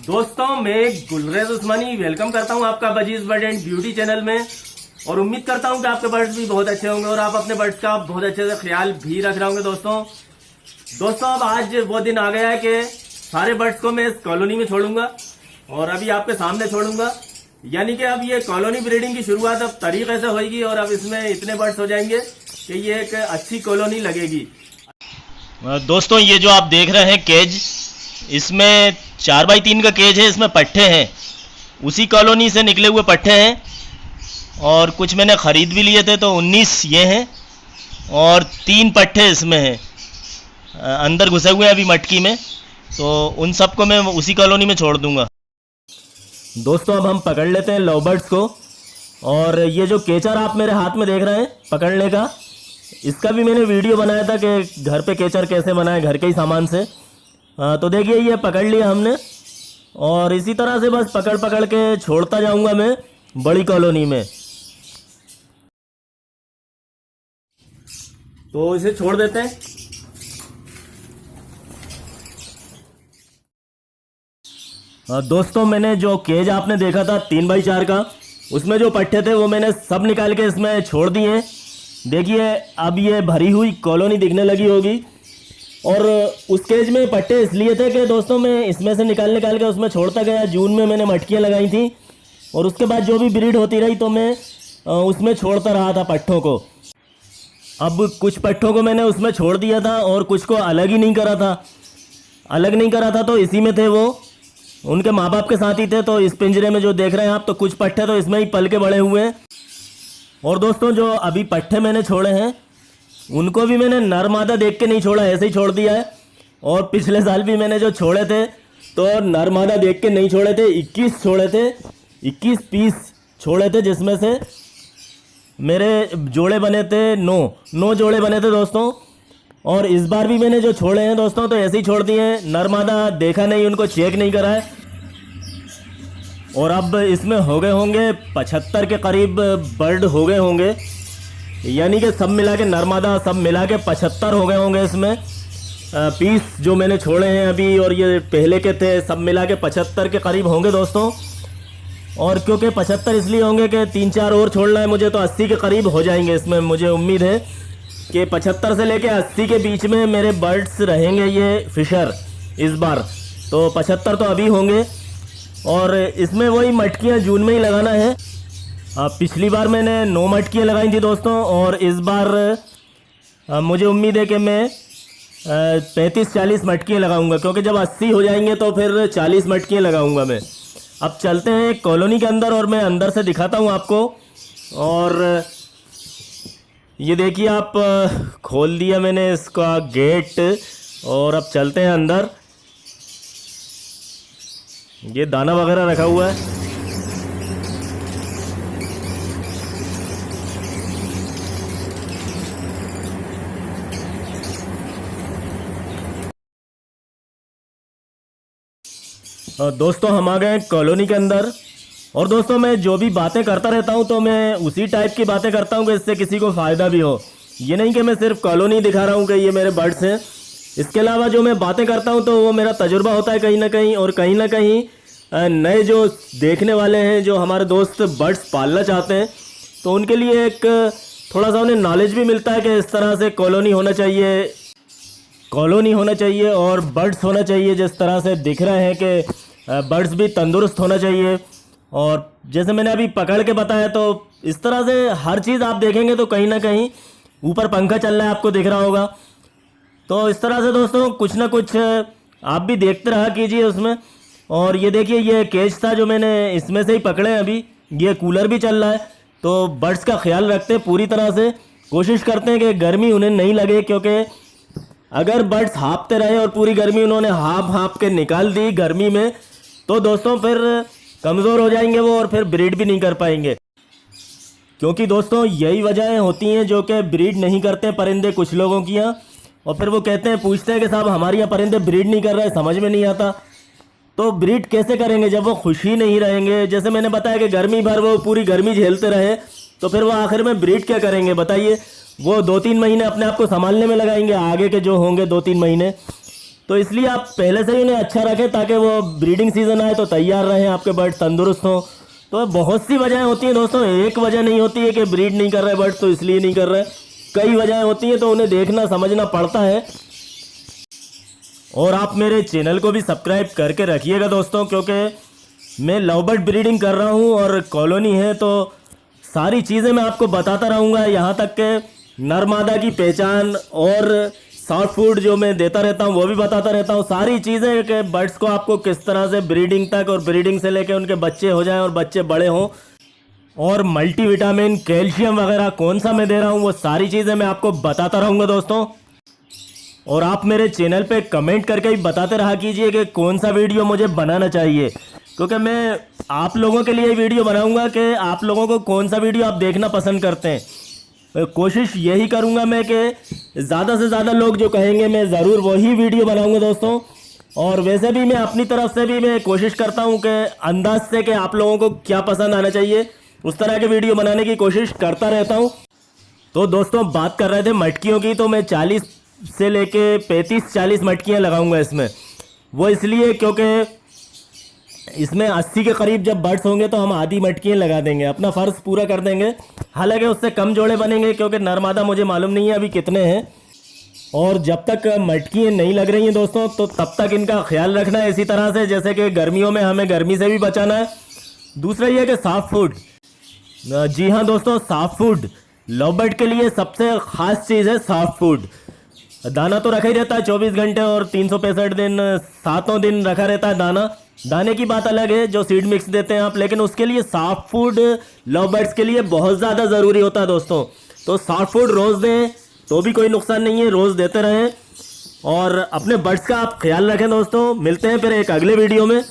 दोस्तों मैं गुलरेज उस्मानी वेलकम करता हूं आपका budgies bird and beauty channel में और उम्मीद करता हूं कि आपके बर्ड्स भी बहुत अच्छे होंगे और आप अपने बर्ड्स का बहुत अच्छे से ख्याल भी रख रहे होंगे। दोस्तों अब आज वो दिन आ गया है कि सारे बर्ड्स को मैं इस कॉलोनी में छोड़ूंगा और अभी आपके सामने छोड़ूंगा। यानी कि अब ये कॉलोनी ब्रीडिंग की शुरुआत अब तरीके से होगी और अब इसमें इतने बर्ड्स हो जाएंगे कि ये एक अच्छी कॉलोनी लगेगी। दोस्तों ये जो आप देख रहे हैं केज, इसमें 4x3 का केज है, इसमें पट्टे हैं, उसी कॉलोनी से निकले हुए पट्टे हैं और कुछ मैंने ख़रीद भी लिए थे तो 19 ये हैं और 3 पट्टे इसमें हैं, अंदर घुसे हुए हैं अभी मटकी में, तो उन सबको मैं उसी कॉलोनी में छोड़ दूंगा। दोस्तों अब हम पकड़ लेते हैं लव बर्ड्स को और ये जो केचर आप मेरे हाथ में देख रहे हैं पकड़ने का, इसका भी मैंने वीडियो बनाया था कि घर पे केचर कैसे बनाए घर के ही सामान से। तो देखिए ये पकड़ लिया हमने और इसी तरह से बस पकड़ पकड़ के छोड़ता जाऊंगा मैं बड़ी कॉलोनी में। तो इसे छोड़ देते हैं। दोस्तों मैंने जो केज आपने देखा था 3x4 का, उसमें जो पट्टे थे वो मैंने सब निकाल के इसमें छोड़ दिए। देखिए अब ये भरी हुई कॉलोनी दिखने लगी होगी और उस केज में पट्टे इसलिए थे कि दोस्तों मैं इसमें से निकाल के उसमें छोड़ता गया। जून में मैंने मटकियाँ लगाई थी और उसके बाद जो भी ब्रीड होती रही तो मैं उसमें छोड़ता रहा था पट्टों को। अब कुछ पट्टों को मैंने उसमें छोड़ दिया था और कुछ को अलग नहीं करा था तो इसी में थे, वो उनके माँ बाप के साथ ही थे। तो इस पिंजरे में जो देख रहे हैं आप, तो कुछ पट्टे तो इसमें ही पल के बड़े हुए हैं। और दोस्तों जो अभी पट्टे मैंने छोड़े हैं उनको भी मैंने नर मादा देख के नहीं छोड़ा, ऐसे ही छोड़ दिया है। और पिछले साल भी मैंने जो छोड़े थे तो नर मादा देख के नहीं छोड़े थे, 21 छोड़े थे, 21 पीस छोड़े थे, जिसमें से मेरे जोड़े बने थे 9 जोड़े बने थे दोस्तों। और इस बार भी मैंने जो छोड़े हैं दोस्तों तो ऐसे ही छोड़ दिए हैं, नर मादा देखा नहीं, उनको चेक नहीं करा है। और अब इसमें हो गए होंगे 75 के करीब बर्ड हो गए होंगे, यानी कि सब मिला के नर मादा सब मिला के 75 हो गए होंगे इसमें पीस जो मैंने छोड़े हैं अभी, और ये पहले के थे, सब मिला के 75 के करीब होंगे दोस्तों। और क्योंकि 75 इसलिए होंगे कि 3-4 और छोड़ना है मुझे, तो 80 के करीब हो जाएंगे इसमें। मुझे उम्मीद है कि 75 से लेके 80 के बीच में मेरे बर्ड्स रहेंगे ये फिशर इस बार। तो 75 तो अभी होंगे और इसमें वही मटकियाँ जून में ही लगाना है। पिछली बार मैंने 9 मटकियाँ लगाई थी दोस्तों और इस बार मुझे उम्मीद है कि मैं 35-40 मटकियाँ लगाऊंगा, क्योंकि जब 80 हो जाएंगे तो फिर 40 मटकियाँ लगाऊंगा मैं। अब चलते हैं कॉलोनी के अंदर और मैं अंदर से दिखाता हूँ आपको। और ये देखिए आप, खोल दिया मैंने इसका गेट और अब चलते हैं अंदर। ये दाना वगैरह रखा हुआ है। दोस्तों हम आ गए कॉलोनी के अंदर और दोस्तों मैं जो भी बातें करता रहता हूं तो मैं उसी टाइप की बातें करता हूं कि इससे किसी को फ़ायदा भी हो। ये नहीं कि मैं सिर्फ कॉलोनी दिखा रहा हूं कि ये मेरे बर्ड्स हैं। इसके अलावा जो मैं बातें करता हूं तो वो मेरा तजुर्बा होता है कहीं ना कहीं, और कहीं ना कहीं नए जो देखने वाले हैं, जो हमारे दोस्त बर्ड्स पालना चाहते हैं, तो उनके लिए एक थोड़ा सा उन्हें नॉलेज भी मिलता है कि इस तरह से कॉलोनी होना चाहिए और बर्ड्स होना चाहिए जिस तरह से दिख रहे हैं कि बर्ड्स भी तंदुरुस्त होना चाहिए। और जैसे मैंने अभी पकड़ के बताया, तो इस तरह से हर चीज़ आप देखेंगे तो कहीं ना कहीं ऊपर पंखा चल रहा है, आपको दिख रहा होगा। तो इस तरह से दोस्तों कुछ ना कुछ आप भी देखते रहा कीजिए उसमें। और ये देखिए ये केज था जो मैंने इसमें से ही पकड़े हैं अभी। ये कूलर भी चल रहा है, तो बर्ड्स का ख्याल रखते हैं पूरी तरह से, कोशिश करते हैं कि गर्मी उन्हें नहीं लगे, क्योंकि अगर बर्ड्स हाँपते रहे और पूरी गर्मी उन्होंने हाँप के निकाल दी गर्मी में, तो दोस्तों फिर कमज़ोर हो जाएंगे वो और फिर ब्रीड भी नहीं कर पाएंगे। क्योंकि दोस्तों यही वजहें होती हैं जो कि ब्रीड नहीं करते परिंदे कुछ लोगों की यहाँ, और फिर वो कहते हैं, पूछते हैं कि साहब हमारे यहाँ परिंदे ब्रीड नहीं कर रहे, समझ में नहीं आता। तो ब्रीड कैसे करेंगे जब वो खुशी नहीं रहेंगे? जैसे मैंने बताया कि गर्मी भर वो पूरी गर्मी झेलते रहे, तो फिर वो आखिर में ब्रीड क्या करेंगे बताइए? वो 2-3 महीने अपने आप को संभालने में लगाएंगे, आगे के जो होंगे 2-3 महीने। तो इसलिए आप पहले से ही उन्हें अच्छा रखें ताकि वो ब्रीडिंग सीजन आए तो तैयार रहें, आपके बर्ड तंदुरुस्त हों। तो बहुत सी वजहें होती हैं दोस्तों, एक वजह नहीं होती है कि ब्रीड नहीं कर रहे बर्ड तो इसलिए नहीं कर रहे, कई वजहें होती हैं, तो उन्हें देखना समझना पड़ता है। और आप मेरे चैनल को भी सब्सक्राइब करके रखिएगा दोस्तों, क्योंकि मैं लव बर्ड ब्रीडिंग कर रहा हूँ और कॉलोनी है, तो सारी चीज़ें मैं आपको बताता रहूँगा, यहाँ तक कि नर मादा की पहचान और सॉफ्ट फूड जो मैं देता रहता हूँ वो भी बताता रहता हूँ। सारी चीज़ें कि बर्ड्स को आपको किस तरह से ब्रीडिंग तक और ब्रीडिंग से लेकर उनके बच्चे हो जाएं और बच्चे बड़े हों, और मल्टीविटामिन, कैल्शियम वगैरह कौन सा मैं दे रहा हूँ, वो सारी चीज़ें मैं आपको बताता रहूँगा दोस्तों। और आप मेरे चैनल पे कमेंट करके भी बताते रहा कीजिए कि कौन सा वीडियो मुझे बनाना चाहिए, क्योंकि मैं आप लोगों के लिए वीडियो बनाऊंगा कि आप लोगों को कौन सा वीडियो आप देखना पसंद करते हैं। कोशिश यही करूंगा मैं कि ज़्यादा से ज़्यादा लोग जो कहेंगे मैं ज़रूर वही वीडियो बनाऊंगा दोस्तों। और वैसे भी मैं अपनी तरफ से भी मैं कोशिश करता हूं कि अंदाज से कि आप लोगों को क्या पसंद आना चाहिए उस तरह के वीडियो बनाने की कोशिश करता रहता हूं। तो दोस्तों बात कर रहे थे मटकियों की, तो मैं 40 से लेके 35-40 मटकियाँ लगाऊंगा इसमें। वो इसलिए क्योंकि इसमें 80 के करीब जब बर्ड्स होंगे तो हम आधी मटकियाँ लगा देंगे, अपना फ़र्ज़ पूरा कर देंगे। हालांकि उससे कम जोड़े बनेंगे क्योंकि नरमादा मुझे मालूम नहीं है अभी कितने हैं। और जब तक मटकियाँ नहीं लग रही हैं दोस्तों तो तब तक इनका ख्याल रखना है इसी तरह से, जैसे कि गर्मियों में हमें गर्मी से भी बचाना है। दूसरा ये कि सॉफ्ट फूड, जी हाँ दोस्तों, सॉफ्ट फूड लव बर्ड के लिए सबसे ख़ास चीज़ है सॉफ्ट फूड। दाना तो रखा ही रहता है 24 घंटे और 365 दिन 7 दिन रखा रहता है दाना। दाने की बात अलग है जो सीड मिक्स देते हैं आप, लेकिन उसके लिए सॉफ्ट फूड लव बर्ड्स के लिए बहुत ज़्यादा ज़रूरी होता है दोस्तों। तो सॉफ्ट फूड रोज़ दें तो भी कोई नुकसान नहीं है, रोज़ देते रहें और अपने बर्ड्स का आप ख्याल रखें दोस्तों। मिलते हैं फिर एक अगले वीडियो में।